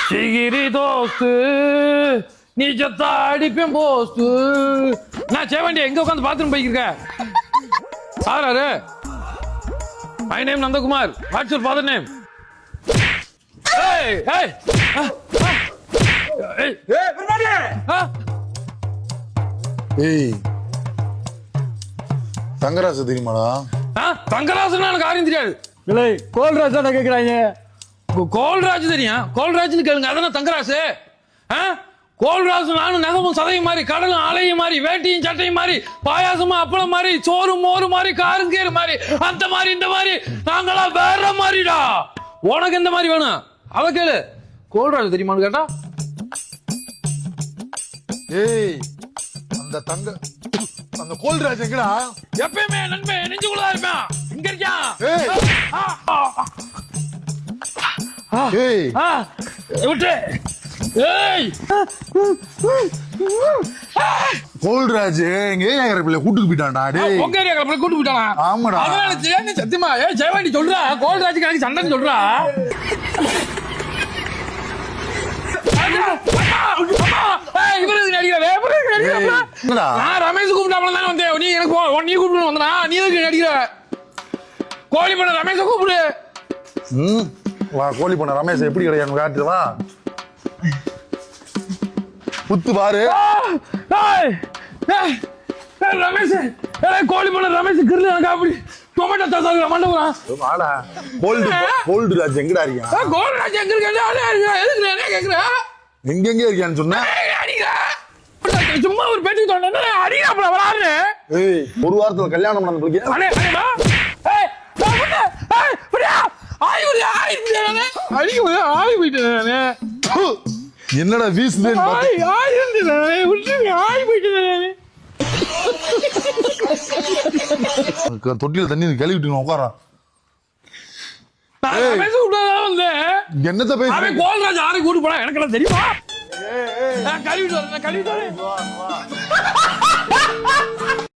சிகிரி தோஸ்து நீ செத்தா அடிப்பேன் போஸ்து. நான் சேவண்டி எங்க உட்காந்து பாத்ரூம் போய்க்கிருக்க? சாராரு my name Nandakumar. What's your father name? ஏய் ஏய் ஏய் ஏய் தங்கராசு தெரியுமாடா? தங்கராசன் எனக்கு யாரையும் தெரியாது. இல்லை கோல்ராஜ் தானே கேட்குறாங்க. கோல்ராஜ் தெரியும், கோல்ராஜ்னு கேளுங்க. அதான தங்கராசு. கோல்ராஜ் நானும் நகமும் சதையும் மாதிரி, கடலும் அலையும் மாதிரி, வேட்டியும் சட்டையும் மாதிரி, பாயாசமும் அப்பளம் மாதிரி, சோறும் மோறு மாதிரி, காரும் கேரு மாதிரி, அந்த மாதிரி இந்த மாதிரி நாங்களா வேற மாதிரிடா. உனக்கு எந்த மாதிரி வேணும் அவ கேளு. கோல்ராஜ் தெரியுமான்னு கேட்டா ஏய் அந்த கோல்ராஜ் எங்கடா? எப்பயுமே நண்பன் நெஞ்சுக்குள்ளதான் இருப்பான். இங்க இருக்கான். ஏய் விட்டு. ஏய் கோல்ராஜ் எங்க ஏரியா பிள்ளை கூட்டுக்கு போயிட்டான்டா. டேய் உங்க ஏரியா பிள்ளை கூட்டு போயிட்டானா? ஆமாடா. அதனால தெரியாது சத்தியமா. ஏய் ஜெயவாண்டி சொல்றா கோல்ராஜுக்கு எனக்கு சண்டைன்னு சொல்றா. நான் ரமேஷ் கூப்பிட்டாப்ல தானே வந்தேன். நீ எனக்கு நீ கூப்பிட்டு வந்தனா? நீ எதுக்கு நடிக்கிற? கோழி பண்ண ரமேஷ கூப்பிடு. வா கோழி பண்ண ரமேஷ் எப்படி கிடையாது காட்டுவா. புத்து பாரு. ரமேஷ் கோழி பண்ண ரமேஷ் கிருல எனக்கு அப்படி டொமேட்டோ தாத்தா மண்டபம். வாடா கோல்ராஜ் எங்கடா இருக்கியா? கோல்ராஜ் எங்க இருக்க? எதுக்கு என்ன கேக்குற? எங்கெங்க இருக்கியான்னு சொன்ன? சும்மா ஒரு பேட்டி சொன்ன அடிக்கிறாப்ல வராரு. ஏய் ஒரு வாரத்துல கல்யாணம் பண்ண என்னடா வீசுது? தொட்டில தண்ணி கழுவிட்டு உட்காரா. என்னத்த பேச? கோல்ராஜ் யாரை கூட்டு போனா எனக்கு எல்லாம் தெரியுமா? கழுவிட்டு வரேன்.